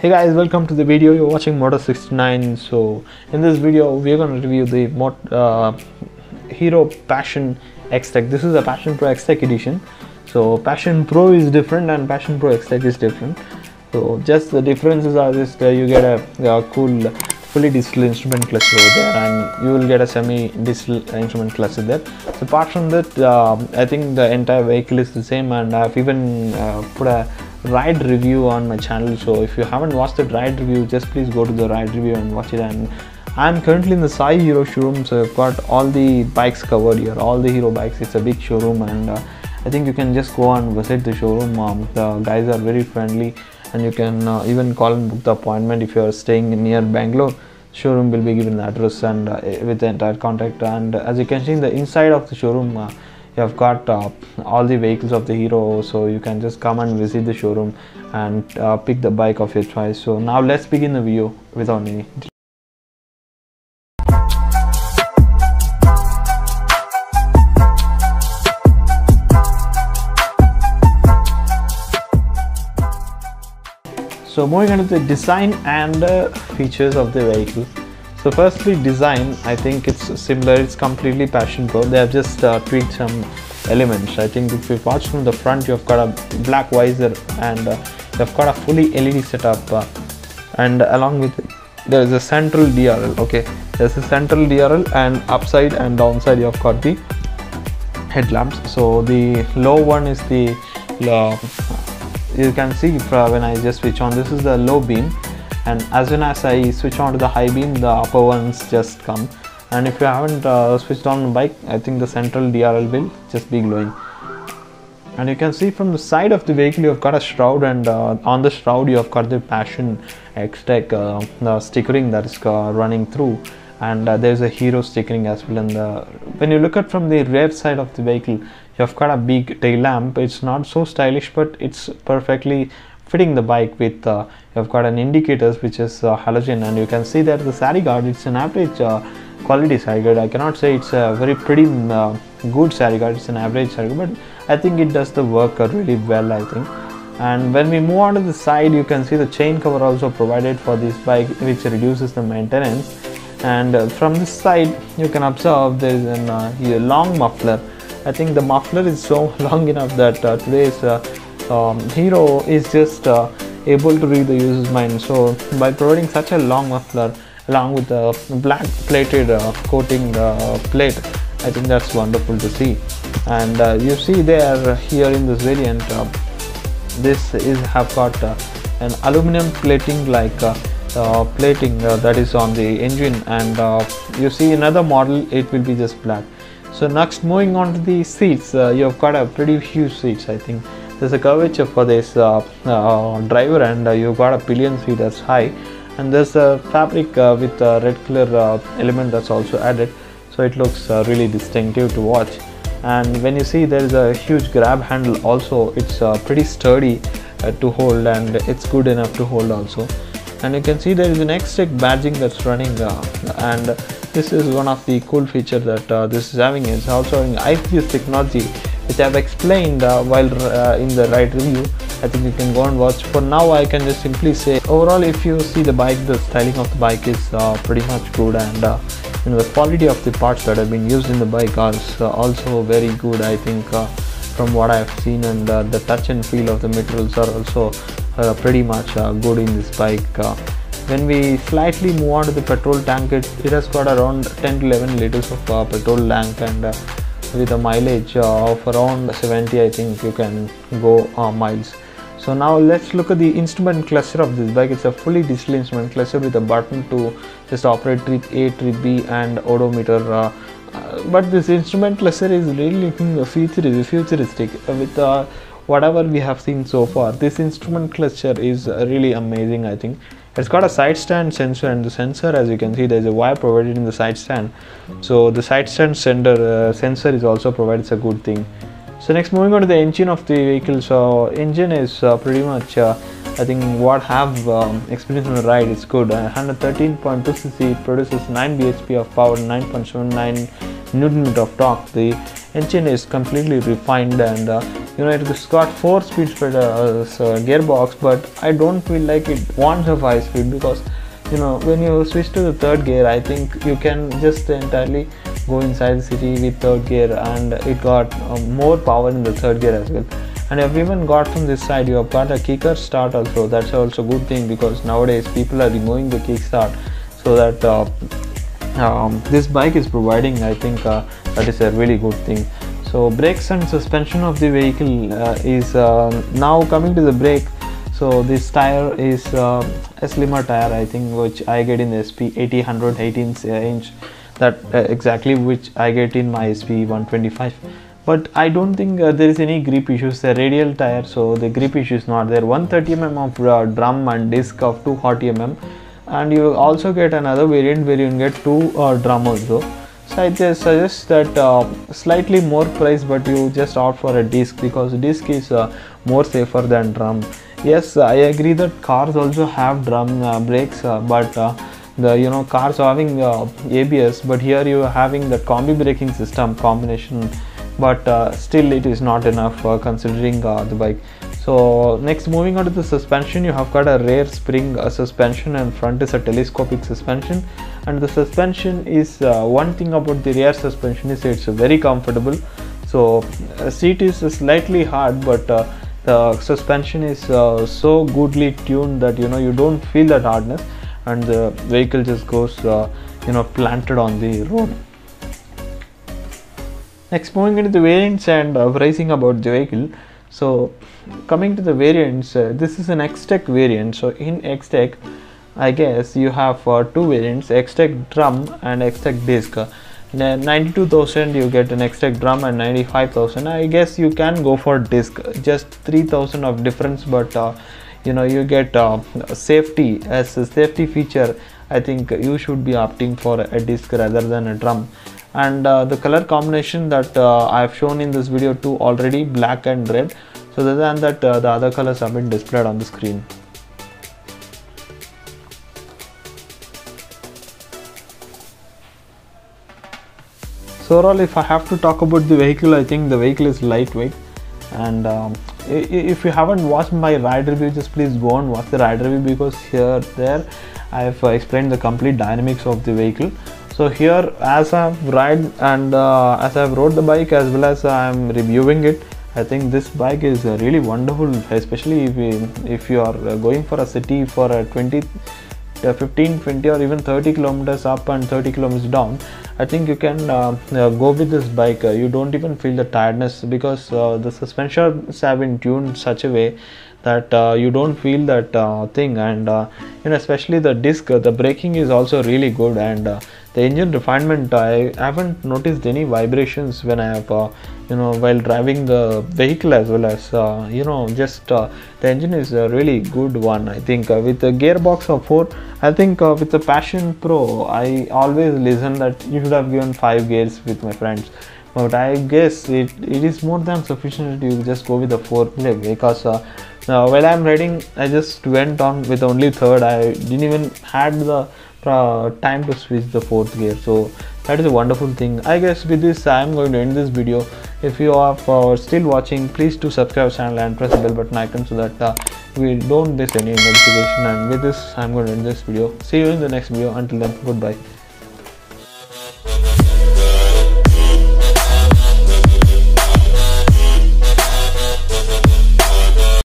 Hey guys, welcome to the video. You're watching Moto 69. So in this video we're going to review the Hero Passion Xtech. This is a Passion Pro Xtech edition. So Passion Pro is different and Passion Pro Xtech is different. So just the differences are just you get a cool fully digital instrument cluster over there, and you will get a semi-digital instrument cluster there. So apart from that, I think the entire vehicle is the same, and I've even put a ride review on my channel. So if you haven't watched the ride review, just please go to the ride review and watch it. And I'm currently in the Sai Hero showroom, so I've got all the bikes covered here, all the Hero bikes. It's a big showroom, and I think you can just go and visit the showroom. The guys are very friendly, and you can even call and book the appointment if you are staying near Bangalore. Showroom will be given the address and with the entire contact. And as you can see in the inside of the showroom, you have got all the vehicles of the Hero, so you can just come and visit the showroom and pick the bike of your choice. So now let's begin the video without any delay. So moving on to the design and features of the vehicle. So firstly, design, I think it's similar. It's completely Passion Pro. They have just tweaked some elements. I think if you watch from the front, you've got a black visor, and you've got a fully LED setup, and along with it, there is a central DRL. Okay, there's a central DRL, and upside and downside you've got the headlamps. So the low one is the you can see when I just switch on, this is the low beam, and as soon as I switch on to the high beam, the upper ones just come. And if you haven't switched on the bike, I think the central DRL will just be glowing. And you can see from the side of the vehicle, you've got a shroud, and on the shroud you have got the Passion Xtech the stickering that is running through, and there's a Hero stickering as well. And when you look at from the rear side of the vehicle, you've got a big tail lamp. It's not so stylish, but it's perfectly fitting the bike with you've got an indicators which is halogen, and you can see that the sari guard, it's an average quality sari guard. I cannot say it's a very pretty good sari guard, it's an average sari guard, but I think it does the work really well, I think. And when we move on to the side, you can see the chain cover also provided for this bike, which reduces the maintenance. And from this side you can observe there is a long muffler. I think the muffler is so long enough that today's Hero is just able to read the user's mind. So by providing such a long muffler along with the black plated coating plate, I think that's wonderful to see. And you see there here in this variant, this is have got an aluminum plating like plating that is on the engine, and you see another model, it will be just black. So next, moving on to the seats, you have got a pretty huge seats. I think there's a curvature for this driver, and you've got a pillion seat that's high, and there's a fabric with a red color element that's also added, so it looks really distinctive to watch. And when you see there is a huge grab handle also, it's pretty sturdy to hold, and it's good enough to hold also. And you can see there is an Xtech badging that's running, and this is one of the cool features that this is having. It's also having IPS technology, which I've explained while in the ride review. I think you can go and watch. For now, I can just simply say overall, if you see the bike, the styling of the bike is pretty much good, and the quality of the parts that have been used in the bike are also very good, I think, from what I've seen, and the touch and feel of the materials are also pretty much good in this bike. When we slightly move on to the petrol tank, it has got around 10 to 11 liters of petrol tank, and with a mileage of around 70, I think you can go miles. So now let's look at the instrument cluster of this bike. It's a fully digital instrument cluster with a button to just operate trip A, trip B, and odometer. But this instrument cluster is really looking futuristic with whatever we have seen so far. This instrument cluster is really amazing, I think. It's got a side stand sensor, and the sensor, as you can see, there's a wire provided in the side stand. So the side stand sensor is also provided. It's a good thing. So next, moving on to the engine of the vehicle. So engine is pretty much I think what have experienced on the ride is good. 113.2 cc, it produces 9 bhp of power, 9.79 Newton-meter of torque. The engine is completely refined, and it's got 4-speed gearbox, but I don't feel like it wants a 5-speed, because when you switch to the third gear, I think you can just entirely go inside the city with third gear, and it got more power in the third gear as well. And I've even got from this side, you have got a kicker start also. That's also good thing, because nowadays people are removing the kickstart, so that this bike is providing, I think that is a really good thing. So brakes and suspension of the vehicle is now coming to the brake. So this tire is a slimmer tire, I think, which I get in the SP 80/100 18-inch, that exactly which I get in my SP 125. But I don't think there is any grip issues. The radial tire, so the grip issue is not there. 130 mm of drum and disc of 240 mm, and you also get another variant where you can get 2 drum also. So I just suggest that slightly more price, but you just opt for a disc, because disc is more safer than drum. Yes, I agree that cars also have drum brakes, but the cars having ABS, but here you are having the combi braking system combination, but still it is not enough considering the bike. So next, moving on to the suspension, you have got a rear spring suspension, and front is a telescopic suspension. And the suspension is one thing about the rear suspension is it's very comfortable. So seat is slightly hard, but the suspension is so goodly tuned that you don't feel that hardness, and the vehicle just goes planted on the road. Next, moving into the variants and pricing about the vehicle. So coming to the variants, this is an Xtech variant. So in Xtech, I guess you have 2 variants, Xtech drum and Xtech disc. 92,000 you get an Xtech drum, and 95,000 I guess you can go for disc. Just 3,000 of difference, but you get safety as a safety feature. I think you should be opting for a disc rather than a drum. And the color combination that I have shown in this video too already, black and red. So other than that, the other colors have been displayed on the screen. So overall, if I have to talk about the vehicle, I think the vehicle is lightweight. And if you haven't watched my ride review, just please go and watch the ride review, because there I have explained the complete dynamics of the vehicle. So here, as I have ride and as I have rode the bike, as well as I am reviewing it, I think this bike is really wonderful, especially if you are going for a city for a 15, 20 or even 30 kilometers up and 30 kilometers down. I think you can go with this bike. You don't even feel the tiredness, because the suspensions have been tuned such a way that you don't feel that thing. And especially the disc, the braking is also really good, and the engine refinement, I haven't noticed any vibrations when I have while driving the vehicle, as well as the engine is a really good one. I think with the gearbox of 4, I think with the Passion Pro, I always listen that you should have given 5 gears with my friends, but I guess it is more than sufficient. You just go with the 4, because while I'm riding, I just went on with only third. I didn't even had the time to switch the 4th gear. So that is a wonderful thing. I guess with this I am going to end this video. If you are still watching, please do subscribe channel and press the bell button icon, so that we don't miss any notification. And with this I am going to end this video. See you in the next video. Until then, goodbye.